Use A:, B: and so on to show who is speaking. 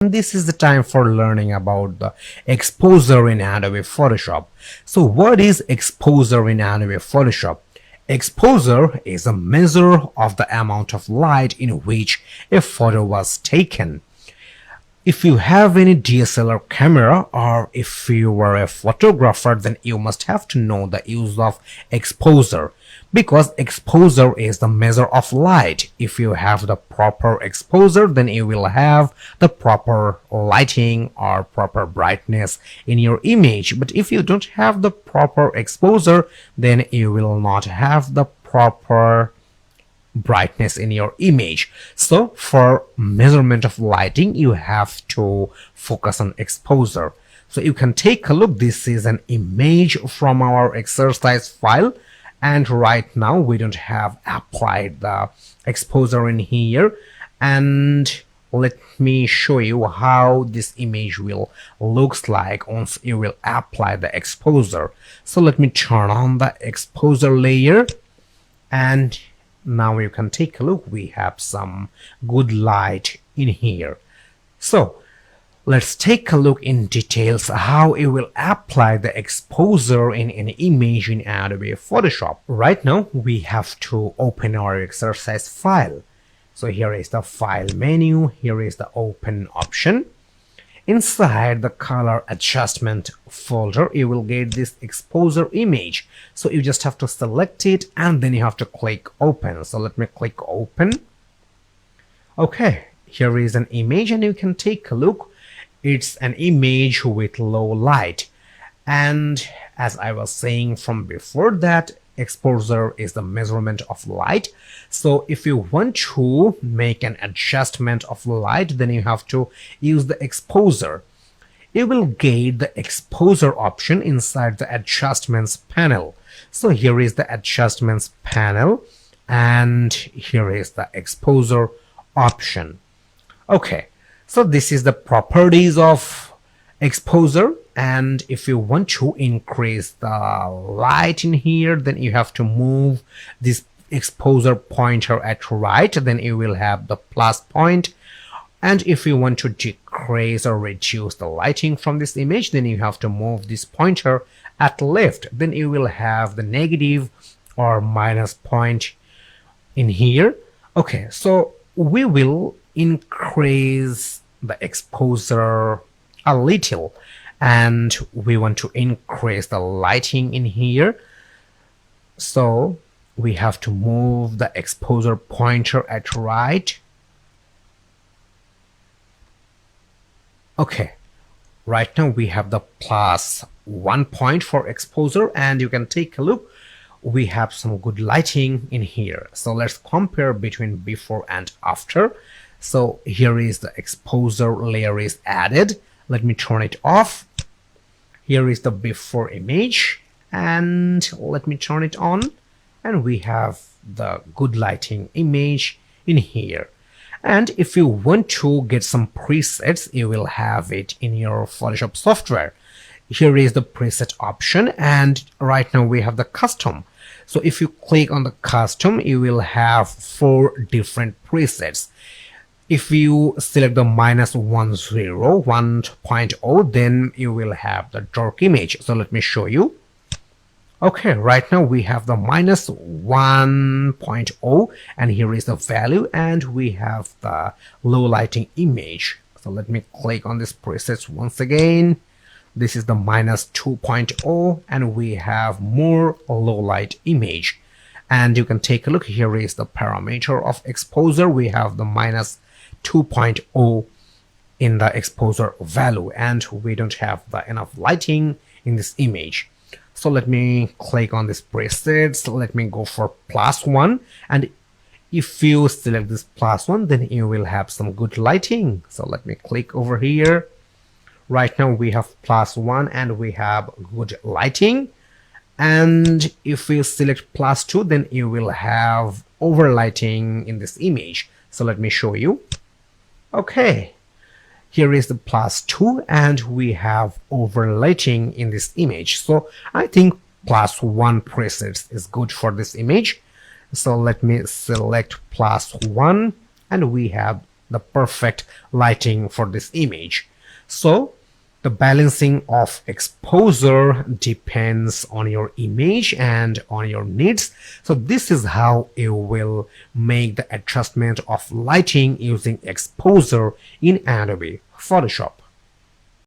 A: This is the time for learning about the exposure in Adobe Photoshop. So what is exposure in Adobe Photoshop? Exposure is a measure of the amount of light in which a photo was taken. If you have any DSLR camera or if you were a photographer, then you must have to know the use of exposure, because exposure is the measure of light. If you have the proper exposure, then you will have the proper lighting or proper brightness in your image. But if you don't have the proper exposure, then you will not have the proper brightness in your image. So for measurement of lighting, you have to focus on exposure. So you can take a look. This is an image from our exercise file, and right now we don't have applied the exposure in here. And let me show you how this image will looks like once you will apply the exposure. So let me turn on the exposure layer, and now you can take a look. We have some good light in here. So let's take a look in details how you will apply the exposure in an image in Adobe Photoshop. Right now we have to open our exercise file. So here is the file menu, here is the open option. Inside the color adjustment folder, you will get this exposure image. So you just have to select it and then you have to click open. So let me click open. Okay, here is an image and you can take a look. It's an image with low light. And as I was saying from before, that exposure is the measurement of light. So if you want to make an adjustment of light, then you have to use the exposure. You will get the exposure option inside the adjustments panel. So here is the adjustments panel and here is the exposure option. Okay, so this is the properties of exposure. And if you want to increase the light in here, then you have to move this exposure pointer at right, then you will have the plus point. And if you want to decrease or reduce the lighting from this image, then you have to move this pointer at left, then you will have the negative or minus point in here. Okay, so we will increase the exposure a little, and we want to increase the lighting in here. So we have to move the exposure pointer at right. Okay, right now we have the +1 point for exposure, and you can take a look. We have some good lighting in here. So let's compare between before and after. So here is the exposure layer is added. Let me turn it off. Here is the before image, and let me turn it on, and we have the good lighting image in here. And if you want to get some presets, you will have it in your Photoshop software. Here is the preset option, and right now we have the custom. So if you click on the custom, you will have 4 different presets. If you select the -1.0, then you will have the dark image. So let me show you. Okay, right now we have the -1.0, and here is the value, and we have the low lighting image. So let me click on this presets once again. This is the -2.0, and we have more low light image. And you can take a look. Here is the parameter of exposure. We have the -2.0 in the exposure value, and we don't have the enough lighting in this image. So let me click on this presets. Let me go for +1, and if you select this +1, then you will have some good lighting. So let me click over here. Right now we have +1 and we have good lighting. And if we select +2, then you will have overlighting in this image. So let me show you. Okay, here is the +2, and we have overlighting in this image. So I think +1 presets is good for this image. So let me select +1, and we have the perfect lighting for this image. So the balancing of exposure depends on your image and on your needs. So this is how you will make the adjustment of lighting using exposure in Adobe Photoshop.